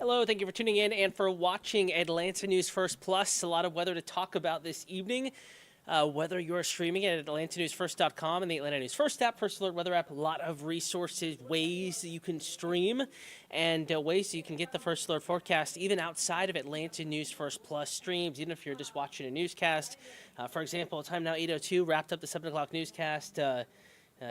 Hello, thank you for tuning in and for watching Atlanta News First Plus. A lot of weather to talk about this evening. Whether you're streaming at atlantanewsfirst.com and the Atlanta News First app, First Alert Weather app, a lot of resources, ways that you can stream, and ways that you can get the First Alert forecast even outside of Atlanta News First Plus streams, even if you're just watching a newscast. For example, time now 8:02, wrapped up the 7 o'clock newscast.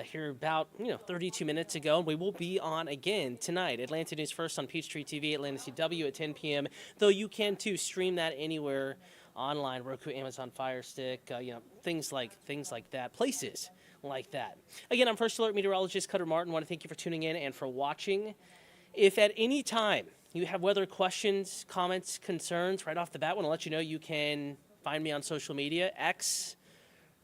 Here about 32 minutes ago, and we will be on again tonight. Atlanta News First on Peachtree TV, Atlanta CW at 10 p.m. Though you can too stream that anywhere online, Roku, Amazon Fire Stick, things like that, places like that. Again, I'm First Alert Meteorologist Cutter Martin. Want to thank you for tuning in and for watching. If at any time you have weather questions, comments, concerns, right off the bat, want to let you know you can find me on social media: X,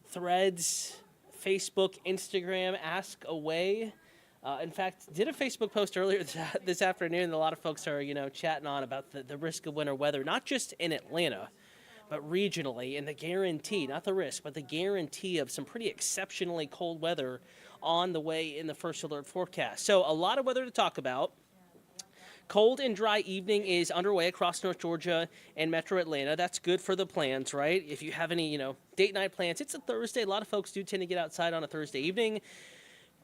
Threads, Facebook, Instagram, ask away. In fact, did a Facebook post earlier this afternoon that a lot of folks are, chatting on about the risk of winter weather, not just in Atlanta, but regionally, and the guarantee, not the risk, but the guarantee of some pretty exceptionally cold weather on the way in the First Alert forecast. So a lot of weather to talk about. Cold and dry evening is underway across North Georgia and Metro Atlanta. That's good for the plans, right? If you have any, date night plans, it's a Thursday. A lot of folks do tend to get outside on a Thursday evening.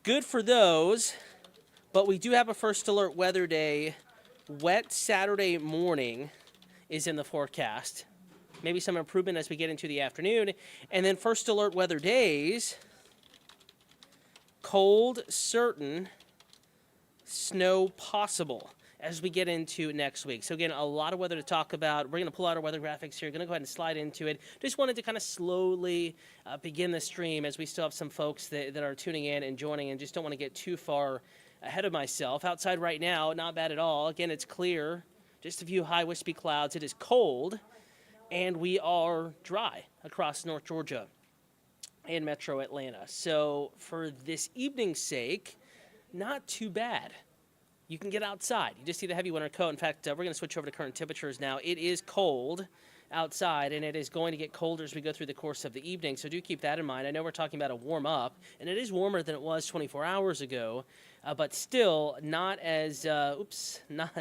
Good for those. But we do have a First Alert weather day. Wet Saturday morning is in the forecast. Maybe some improvement as we get into the afternoon. And then First Alert weather days. Cold certain, snow possible as we get into next week. So again, a lot of weather to talk about. We're going to pull out our weather graphics here. Going to go ahead and slide into it. Just wanted to kind of slowly begin the stream as we still have some folks that are tuning in and joining, and just don't want to get too far ahead of myself. Outside right now, not bad at all. Again, it's clear. Just a few high wispy clouds. It is cold, and we are dry across North Georgia and Metro Atlanta. So for this evening's sake, not too bad. You can get outside. You just see the heavy winter coat. In fact, we're going to switch over to current temperatures now. It is cold outside, and it is going to get colder as we go through the course of the evening, so do keep that in mind. I know we're talking about a warm up, and it is warmer than it was 24 hours ago, but still not as not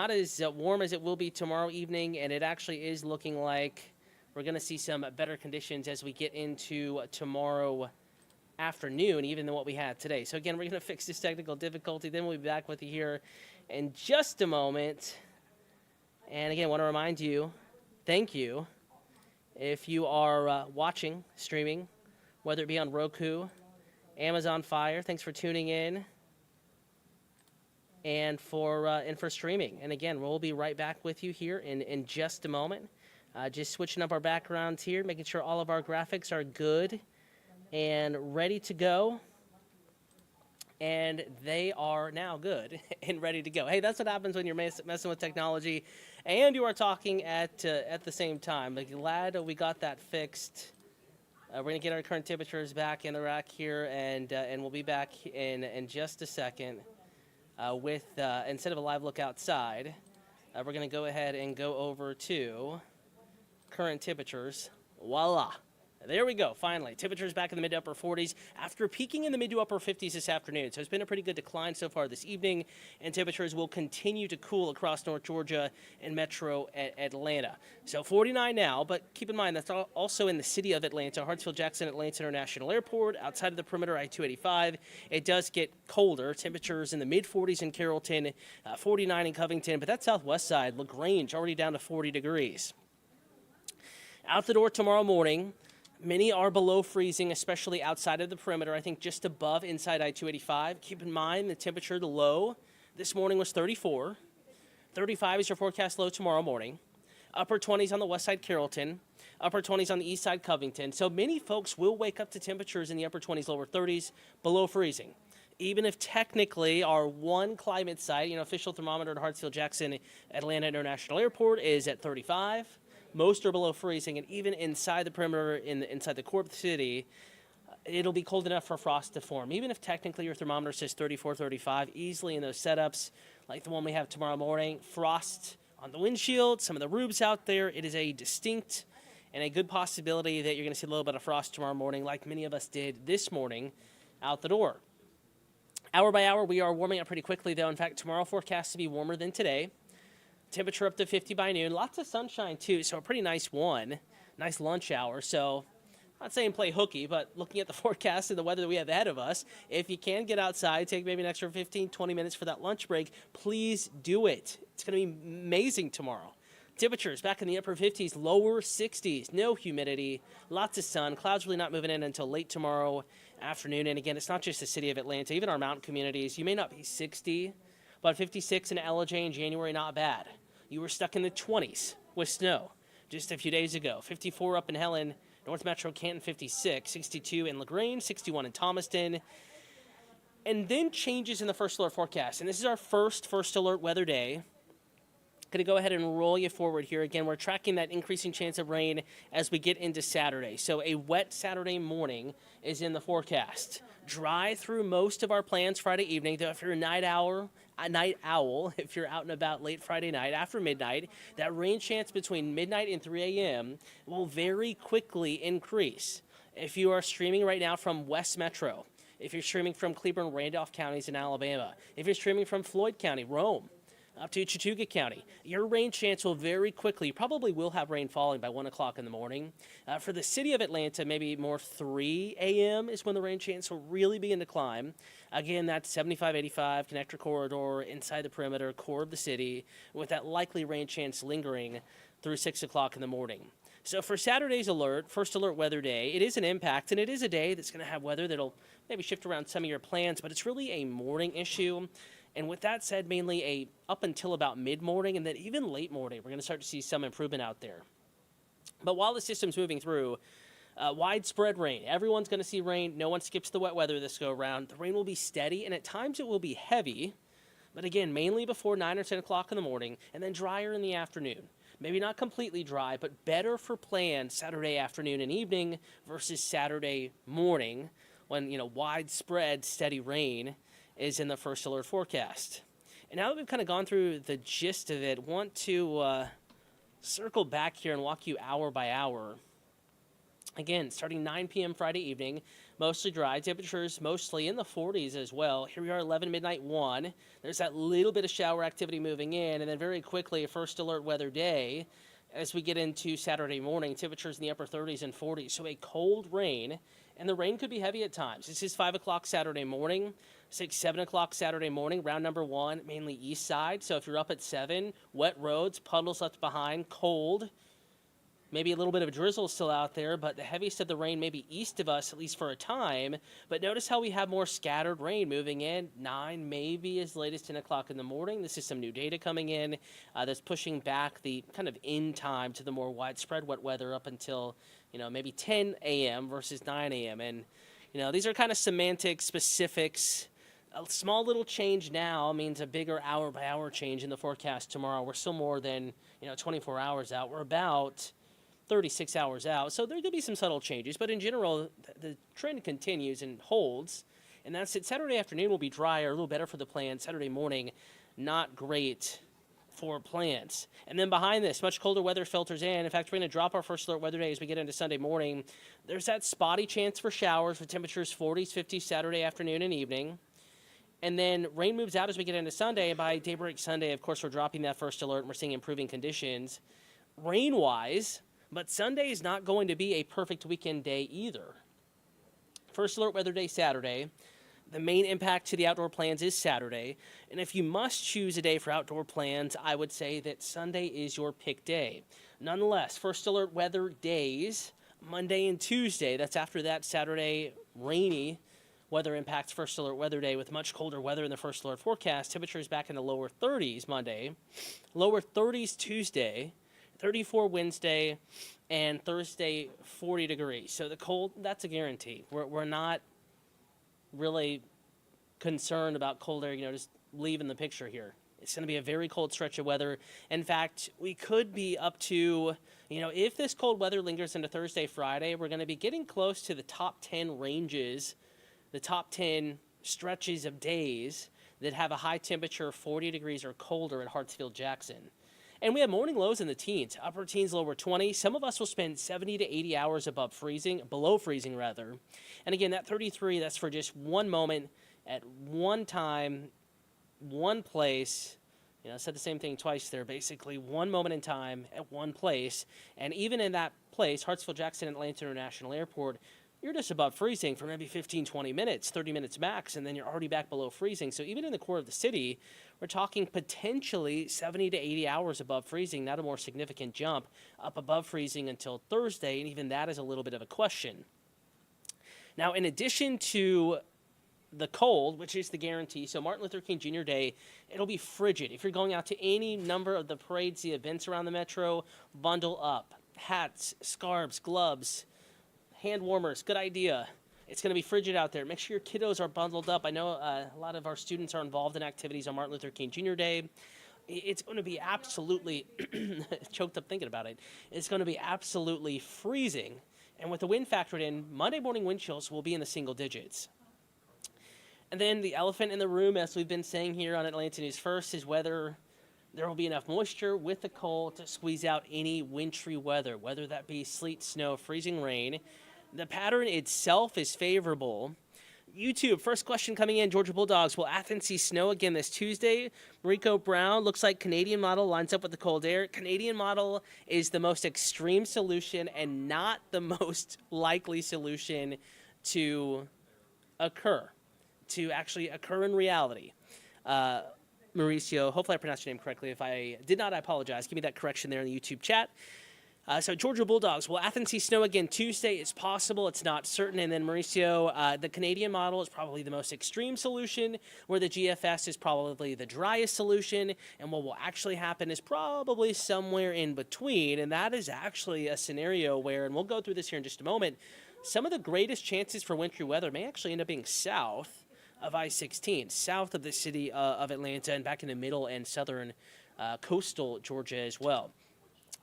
as warm as it will be tomorrow evening, and it actually is looking like we're going to see some better conditions as we get into tomorrow afternoon, even than what we had today. So again, we're going to fix this technical difficulty, then we'll be back with you here in just a moment. And again, I want to remind you, thank you, if you are watching, streaming, whether it be on Roku, Amazon Fire, thanks for tuning in, and for streaming. And again, we'll be right back with you here in just a moment. Just switching up our backgrounds here, making sure all of our graphics are good and ready to go, and they are now good and ready to go. Hey, that's what happens when you're messing with technology and you are talking at the same time. I'm glad we got that fixed. We're going to get our current temperatures back in the rack here, and we'll be back in just a second with, instead of a live look outside, we're going to go ahead and go over to current temperatures. Voila. There we go, finally. Temperatures back in the mid to upper 40s after peaking in the mid to upper 50s this afternoon. So it's been a pretty good decline so far this evening, and temperatures will continue to cool across North Georgia and Metro Atlanta. So 49 now, but keep in mind that's also in the city of Atlanta, Hartsfield-Jackson Atlanta International Airport, outside of the perimeter I-285. It does get colder. Temperatures in the mid 40s in Carrollton, 49 in Covington, but that southwest side, LaGrange, already down to 40 degrees. Out the door tomorrow morning, many are below freezing, especially outside of the perimeter. I think just above inside I-285. Keep in mind the temperature, the low this morning was 34. 35 is your forecast low tomorrow morning. Upper 20s on the west side Carrollton. Upper 20s on the east side Covington. So many folks will wake up to temperatures in the upper 20s, lower 30s, below freezing. Even if technically our one climate site, official thermometer at Hartsfield-Jackson Atlanta International Airport is at 35. Most are below freezing, and even inside the perimeter, inside the core of the city, it'll be cold enough for frost to form. Even if technically your thermometer says 34, 35, easily in those setups, like the one we have tomorrow morning, frost on the windshield, some of the roofs out there, it is a distinct and a good possibility that you're going to see a little bit of frost tomorrow morning, like many of us did this morning out the door. Hour by hour, we are warming up pretty quickly, though. In fact, tomorrow forecast to be warmer than today. Temperature up to 50 by noon. Lots of sunshine, too, so a pretty nice one. Nice lunch hour. So, not saying play hooky, but looking at the forecast and the weather that we have ahead of us, if you can get outside, take maybe an extra 15, 20 minutes for that lunch break, please do it. It's going to be amazing tomorrow. Temperatures back in the upper 50s, lower 60s, no humidity, lots of sun. Clouds really not moving in until late tomorrow afternoon. And again, it's not just the city of Atlanta, even our mountain communities. You may not be 60, but 56 in LJ in January, not bad. You were stuck in the 20s with snow just a few days ago. 54 up in Helen, North Metro Canton 56, 62 in LaGrange, 61 in Thomaston. And then changes in the first alert forecast. And this is our first alert weather day. Going to go ahead and roll you forward here. Again, we're tracking that increasing chance of rain as we get into Saturday. So a wet Saturday morning is in the forecast. Dry through most of our plans Friday evening, though if you're a night owl, if you're out and about late Friday night after midnight, that rain chance between midnight and 3 a.m. will very quickly increase. If you are streaming right now from West Metro, if you're streaming from Cleburne, Randolph counties in Alabama, if you're streaming from Floyd County, Rome, up to Chattooga County, your rain chance will very quickly, you probably will have rain falling by 1 o'clock in the morning. For the city of Atlanta, maybe more 3 a.m. is when the rain chance will really begin to climb. Again, that's 75-85 connector corridor inside the perimeter, core of the city, with that likely rain chance lingering through 6 o'clock in the morning. So for Saturday's alert, first alert weather day, it is an impact, and it is a day that's going to have weather that'll maybe shift around some of your plans, but it's really a morning issue. And with that said, mainly a up until about mid-morning, and then even late morning, we're going to start to see some improvement out there. But while the system's moving through, widespread rain. Everyone's going to see rain. No one skips the wet weather this go-around. The rain will be steady, and at times it will be heavy, but again, mainly before 9 or 10 o'clock in the morning, and then drier in the afternoon. Maybe not completely dry, but better for plans Saturday afternoon and evening versus Saturday morning when, widespread steady rain is in the first alert forecast. And now that we've kind of gone through the gist of it, want to circle back here and walk you hour by hour. Again, starting 9 p.m. Friday evening, mostly dry. Temperatures mostly in the 40s as well. Here we are, 11 midnight 1. There's that little bit of shower activity moving in, and then very quickly, a first alert weather day as we get into Saturday morning. Temperatures in the upper 30s and 40s. So a cold rain, and the rain could be heavy at times. This is 5 o'clock Saturday morning. 6, 7 o'clock Saturday morning, round number 1, mainly east side. So if you're up at 7, wet roads, puddles left behind, cold. Maybe a little bit of a drizzle still out there, but the heaviest of the rain may be east of us, at least for a time. But notice how we have more scattered rain moving in. 9, maybe as late as 10 o'clock in the morning. This is some new data coming in that's pushing back the kind of in time to the more widespread wet weather up until, maybe 10 a.m. versus 9 a.m. And, these are kind of semantic specifics. A small little change now means a bigger hour-by-hour change in the forecast tomorrow. We're still more than 24 hours out. We're about 36 hours out. So there could be some subtle changes, but in general, the trend continues and holds. And that's it. Saturday afternoon will be drier, a little better for the plan. Saturday morning, not great for plants. And then behind this, much colder weather filters in. In fact, we're going to drop our first alert weather day as we get into Sunday morning. There's that spotty chance for showers with temperatures 40s, 50s Saturday afternoon and evening. And then rain moves out as we get into Sunday. And by daybreak Sunday, of course, we're dropping that first alert and we're seeing improving conditions rain-wise. But Sunday is not going to be a perfect weekend day either. First alert weather day Saturday. The main impact to the outdoor plans is Saturday. And if you must choose a day for outdoor plans, I would say that Sunday is your pick day. Nonetheless, first alert weather days, Monday and Tuesday. That's after that Saturday rainy weather impacts first alert weather day with much colder weather in the first alert forecast. Temperatures back in the lower 30s Monday, lower 30s Tuesday, 34 Wednesday, and Thursday 40 degrees. So the cold, that's a guarantee. We're not really concerned about cold air, just leaving the picture here. It's going to be a very cold stretch of weather. In fact, we could be up to, if this cold weather lingers into Thursday, Friday, we're going to be getting close to the top 10 ranges, the top 10 stretches of days that have a high temperature of 40 degrees or colder at Hartsfield-Jackson. And we have morning lows in the teens, upper teens, lower 20s. Some of us will spend 70 to 80 hours below freezing rather. And again, that 33, that's for just one moment at one time, one place. I said the same thing twice there. Basically, one moment in time at one place. And even in that place, Hartsfield-Jackson Atlanta International Airport, you're just above freezing for maybe 15, 20 minutes, 30 minutes max, and then you're already back below freezing. So even in the core of the city, we're talking potentially 70 to 80 hours above freezing, not a more significant jump up above freezing until Thursday, and even that is a little bit of a question. Now, in addition to the cold, which is the guarantee, so Martin Luther King Jr. Day, it'll be frigid. If you're going out to any number of the parades, the events around the metro, bundle up. Hats, scarves, gloves, hand warmers, good idea. It's going to be frigid out there. Make sure your kiddos are bundled up. I know a lot of our students are involved in activities on Martin Luther King Jr. Day. It's going to be absolutely, choked up thinking about it, it's going to be absolutely freezing. And with the wind factored in, Monday morning wind chills will be in the single digits. And then the elephant in the room, as we've been saying here on Atlanta News First, is whether there will be enough moisture with the cold to squeeze out any wintry weather, whether that be sleet, snow, freezing rain. The pattern itself is favorable. YouTube, first question coming in, Georgia Bulldogs. Will Athens see snow again this Tuesday? Mariko Brown, looks like Canadian model lines up with the cold air. Canadian model is the most extreme solution and not the most likely solution to actually occur in reality. Mauricio, hopefully I pronounced your name correctly. If I did not, I apologize. Give me that correction there in the YouTube chat. So Georgia Bulldogs, will Athens see snow again Tuesday? It's possible. It's not certain. And then Mauricio, the Canadian model is probably the most extreme solution, where the GFS is probably the driest solution. And what will actually happen is probably somewhere in between. And that is actually a scenario where, and we'll go through this here in just a moment, some of the greatest chances for wintry weather may actually end up being south of I-16, south of the city of Atlanta, and back in the middle and southern coastal Georgia as well.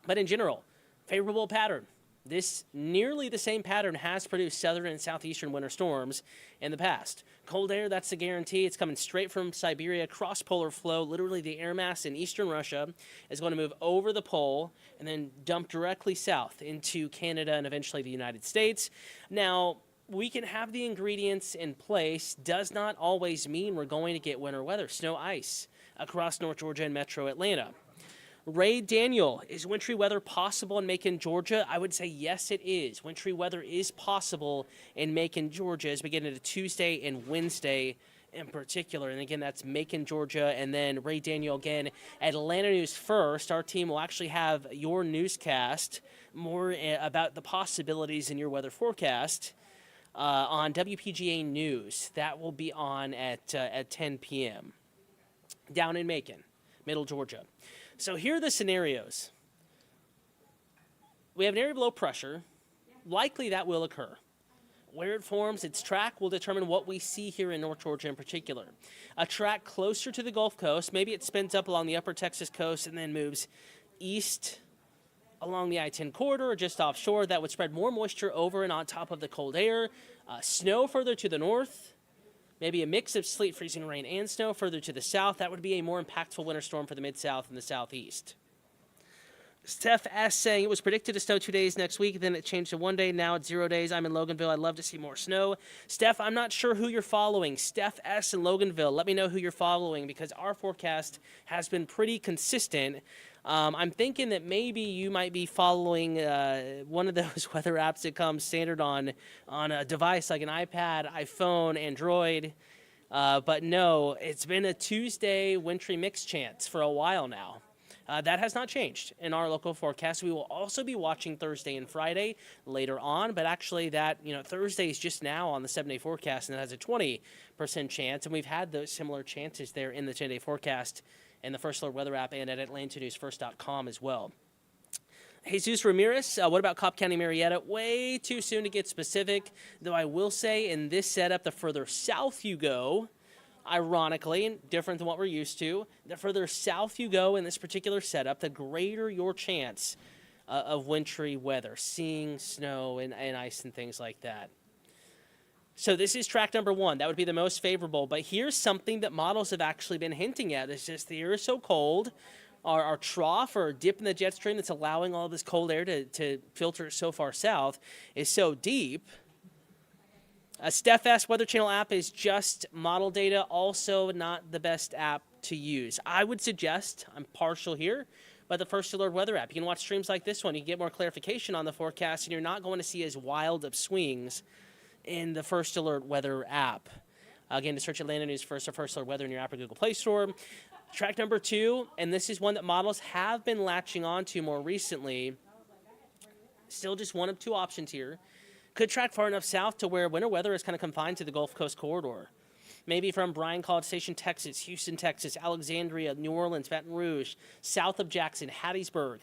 But in general, favorable pattern. This nearly the same pattern has produced southern and southeastern winter storms in the past. Cold air, that's the guarantee. It's coming straight from Siberia, cross-polar flow. Literally the air mass in eastern Russia is going to move over the pole and then dump directly south into Canada and eventually the United States. Now, we can have the ingredients in place, does not always mean we're going to get winter weather. Snow, ice across North Georgia and metro Atlanta. Ray Daniel, is wintry weather possible in Macon, Georgia? I would say yes, it is. Wintry weather is possible in Macon, Georgia as we get into Tuesday and Wednesday in particular. And again, that's Macon, Georgia. And then Ray Daniel again, Atlanta News First. Our team will actually have your newscast more about the possibilities in your weather forecast on WPGA News. That will be on at 10 p.m. down in Macon, Middle Georgia. So here are the scenarios. We have an area of low pressure. Likely that will occur. Where it forms, its track will determine what we see here in North Georgia in particular. A track closer to the Gulf Coast, maybe it spins up along the upper Texas coast and then moves east along the I-10 corridor or just offshore. That would spread more moisture over and on top of the cold air. Snow further to the north. Maybe a mix of sleet, freezing rain, and snow further to the south. That would be a more impactful winter storm for the Mid-South and the Southeast. Steph S. saying it was predicted to snow 2 days next week, then it changed to 1 day. Now it's 0 days. I'm in Loganville. I'd love to see more snow. Steph, I'm not sure who you're following. Steph S. in Loganville. Let me know who you're following because our forecast has been pretty consistent. I'm thinking that maybe you might be following one of those weather apps that comes standard on a device like an iPad, iPhone, Android. But no, it's been a Tuesday wintry mix chance for a while now. That has not changed in our local forecast. We will also be watching Thursday and Friday later on, but actually that, Thursday is just now on the 7-day forecast and it has a 20% chance, and we've had those similar chances there in the 10-day forecast in the First Alert Weather app and at AtlantaNewsFirst.com as well. Jesus Ramirez, what about Cobb County, Marietta? Way too soon to get specific, though I will say in this setup, the further south you go, ironically, different than what we're used to, the further south you go in this particular setup, the greater your chance of wintry weather, seeing snow and ice and things like that. So this is track number one. That would be the most favorable. But here's something that models have actually been hinting at. It's just the air is so cold. Our trough or dip in the jet stream that's allowing all this cold air to filter so far south is so deep. Steph S Weather Channel app is just model data, also not the best app to use. I would suggest, I'm partial here, but the First Alert Weather app. You can watch streams like this one. You can get more clarification on the forecast, and you're not going to see as wild of swings in the First Alert Weather app. Again, to search Atlanta News First or First Alert Weather in your app or Google Play Store. Track number 2, and this is one that models have been latching onto more recently. Still just one of 2 options here. Could track far enough south to where winter weather is kind of confined to the Gulf Coast corridor. Maybe from Bryan College Station, Texas, Houston, Texas, Alexandria, New Orleans, Baton Rouge, south of Jackson, Hattiesburg,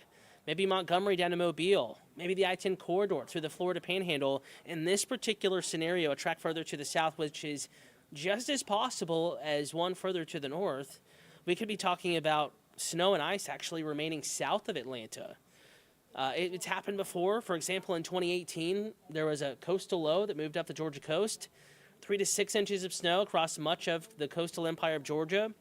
maybe Montgomery down to Mobile, maybe the I-10 corridor through the Florida Panhandle. In this particular scenario, a track further to the south, which is just as possible as one further to the north, we could be talking about snow and ice actually remaining south of Atlanta. It's happened before. For example, in 2018, there was a coastal low that moved up the Georgia coast. 3 to 6 inches of snow across much of the coastal empire of Georgia.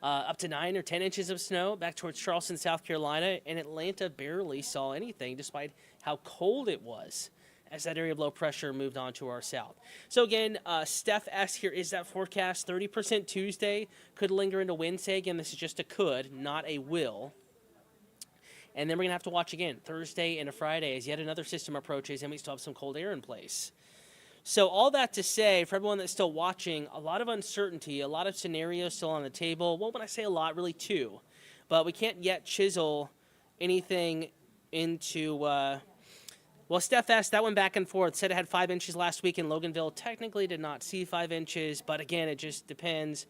Up to 9 or 10 inches of snow back towards Charleston, South Carolina. And Atlanta barely saw anything despite how cold it was as that area of low pressure moved on to our south. So again, Steph S here is that forecast. 30% Tuesday. Could linger into Wednesday. Again, this is just a could, not a will. And then we're going to have to watch again Thursday and a Friday as yet another system approaches, and we still have some cold air in place. So all that to say, for everyone that's still watching, a lot of uncertainty, a lot of scenarios still on the table. Well, when I say a lot, really 2. But we can't yet chisel anything into, well, Steph S, that went back and forth. Said it had 5 inches last week in Loganville. Technically did not see 5 inches, but again, it just depends.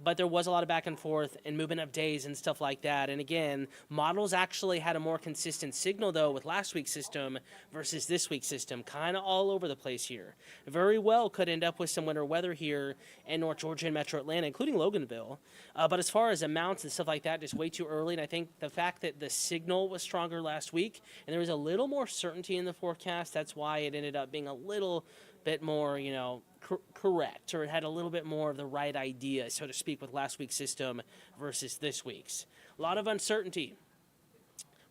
But there was a lot of back and forth and movement of days and stuff like that. And again, models actually had a more consistent signal, though, with last week's system versus this week's system. Kind of all over the place here. Very well could end up with some winter weather here in North Georgia and Metro Atlanta, including Loganville. But as far as amounts and stuff like that, just way too early. And I think the fact that the signal was stronger last week and there was a little more certainty in the forecast, that's why it ended up being a little bit more, correct, or it had a little bit more of the right idea, so to speak, with last week's system versus this week's. A lot of uncertainty.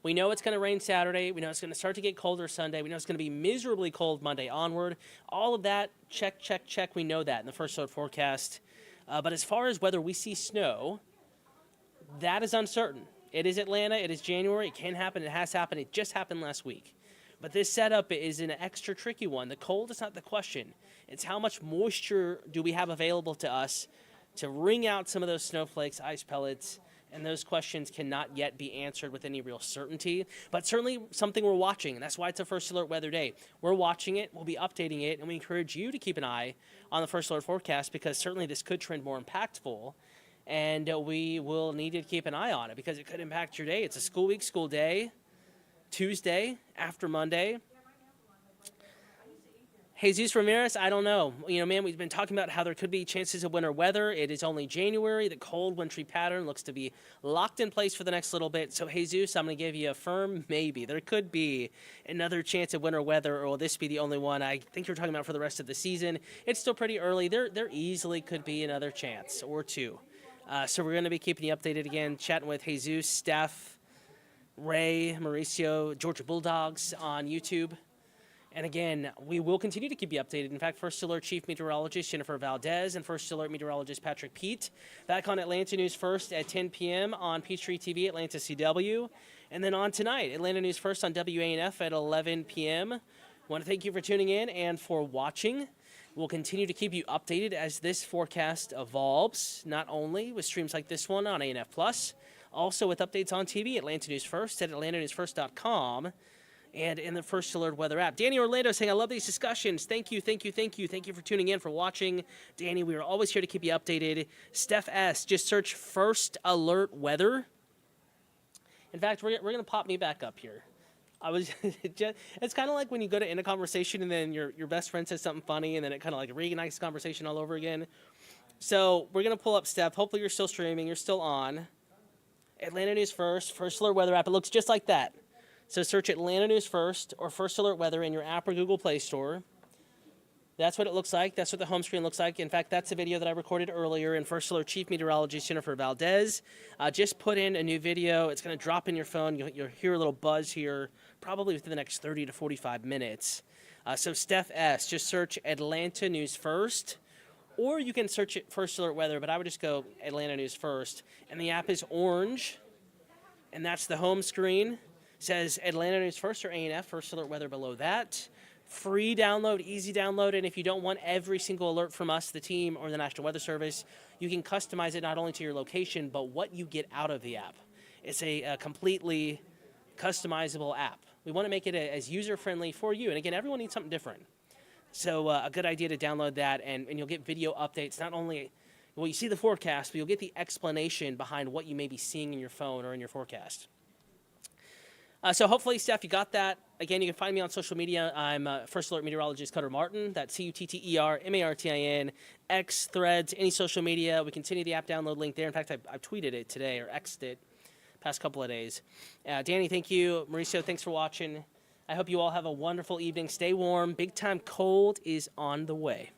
We know it's going to rain Saturday. We know it's going to start to get colder Sunday. We know it's going to be miserably cold Monday onward. All of that, check, check, check. We know that in the first load forecast. But as far as whether we see snow, that is uncertain. It is Atlanta. It is January. It can happen. It has happened. It just happened last week. But this setup is an extra tricky one. The cold is not the question. It's how much moisture do we have available to us to wring out some of those snowflakes, ice pellets, and those questions cannot yet be answered with any real certainty. But certainly something we're watching, and that's why it's a First Alert Weather Day. We're watching it, we'll be updating it, and we encourage you to keep an eye on the First Alert forecast because certainly this could trend more impactful, and we will need to keep an eye on it because it could impact your day. It's a school week, school day. Tuesday after Monday. Jesus Ramirez, I don't know. Man, we've been talking about how there could be chances of winter weather. It is only January. The cold wintry pattern looks to be locked in place for the next little bit. So, Jesus, I'm going to give you a firm maybe. There could be another chance of winter weather, or will this be the only one? I think you're talking about for the rest of the season. It's still pretty early. There easily could be another chance or 2. So we're going to be keeping you updated again, chatting with Jesus, Steph, Ray, Mauricio, Georgia Bulldogs on YouTube. And again, we will continue to keep you updated. In fact, First Alert Chief Meteorologist Jennifer Valdez and First Alert Meteorologist Patrick Pete back on Atlanta News First at 10 p.m. on Peachtree TV, Atlanta CW. And then on tonight, Atlanta News First on WANF at 11 p.m. Want to thank you for tuning in and for watching. We'll continue to keep you updated as this forecast evolves, not only with streams like this one on ANF+, also with updates on TV, Atlanta News First at atlantanewsfirst.com, and in the First Alert Weather app. Danny Orlando saying, I love these discussions. Thank you, thank you, thank you. Thank you for tuning in, for watching. Danny, we are always here to keep you updated. Steph S., just search First Alert Weather. In fact, we're going to pop me back up here. It's kind of like when you go to end a conversation and then your best friend says something funny and then it kind of like reignites the conversation all over again. So we're going to pull up Steph. Hopefully you're still streaming. You're still on. Atlanta News First, First Alert Weather app. It looks just like that. So search Atlanta News First or First Alert Weather in your app or Google Play Store. That's what it looks like. That's what the home screen looks like. In fact, that's a video that I recorded earlier, and First Alert Chief Meteorologist Jennifer Valdez just put in a new video. It's going to drop in your phone. You'll hear a little buzz here probably within the next 30 to 45 minutes. So Steph S., just search Atlanta News First, or you can search it First Alert Weather, but I would just go Atlanta News First. And the app is orange, and that's the home screen. It says Atlanta News First or A&F, First Alert Weather below that. Free download, easy download, and if you don't want every single alert from us, the team, or the National Weather Service, you can customize it not only to your location, but what you get out of the app. It's a completely customizable app. We want to make it as user-friendly for you. And again, everyone needs something different. So a good idea to download that, and you'll get video updates. Not only will you see the forecast, but you'll get the explanation behind what you may be seeing in your phone or in your forecast. So hopefully, Steph, you got that. Again, you can find me on social media. I'm First Alert Meteorologist Cutter Martin. That's CUTTERMARTIN, X, Threads, any social media. We continue the app download link there. In fact, I tweeted it today or X'd it past couple of days. Danny, thank you. Mauricio, thanks for watching. I hope you all have a wonderful evening. Stay warm. Big time cold is on the way.